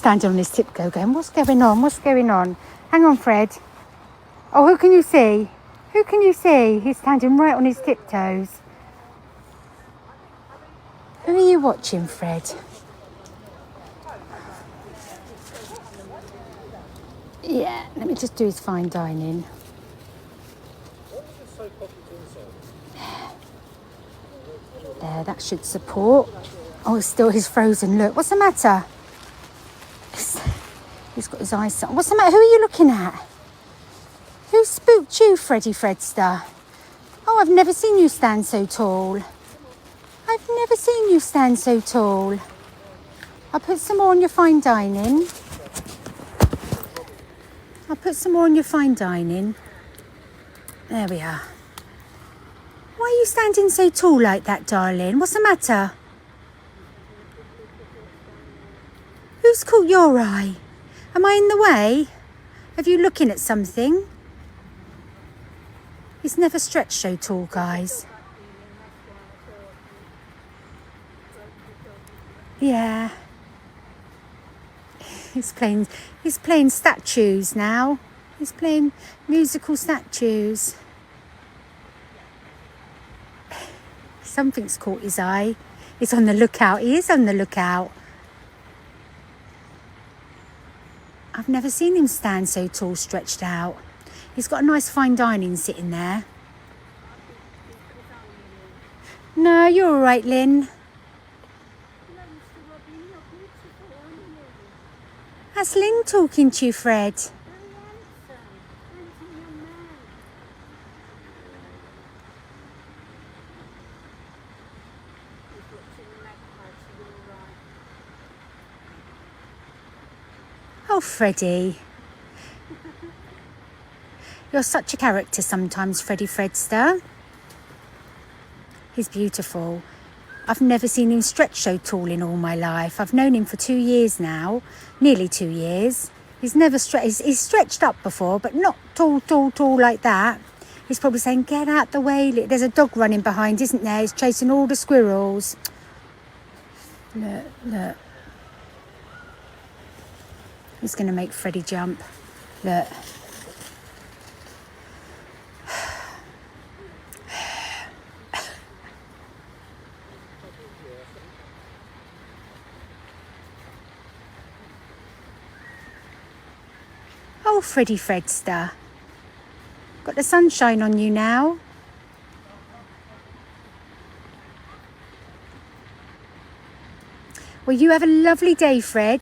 standing on his tiptoe going, what's going on? What's going on? Hang on, Fred. Oh, who can you see? Who can you see? He's standing right on his tiptoes. Who are you watching, Fred? Yeah, let me just do his fine dining. There, that should support. Oh, still his frozen look. What's the matter? He's got his eyes set. What's the matter? Who are you looking at? Who spooked you, Freddy Fredster? Oh, I've never seen you stand so tall. I've never seen you stand so tall. I'll put some more on your fine dining. I'll put some more on your fine dining. There we are. Why are you standing so tall like that, darling? What's the matter? Who's caught your eye? Am I in the way? Are you looking at something? He's never stretched so tall, guys. Yeah. He's playing statues now. He's playing musical statues. Something's caught his eye. He's on the lookout. He is on the lookout. I've never seen him stand so tall, stretched out. He's got a nice fine dining sitting there. No, you're all right, Lynn. That's Lynn talking to you, Fred. Oh, Freddy. You're such a character sometimes, Freddy Fredster. He's beautiful. I've never seen him stretch so tall in all my life. I've known him for 2 years now, nearly 2 years. He's never stretched. He's stretched up before, but not tall like that. He's probably saying, get out the way. There's a dog running behind, isn't there? He's chasing all the squirrels. Look. He's going to make Freddy jump. Look. Oh, Freddy Fredster. Got the sunshine on you now. Well, you have a lovely day, Fred.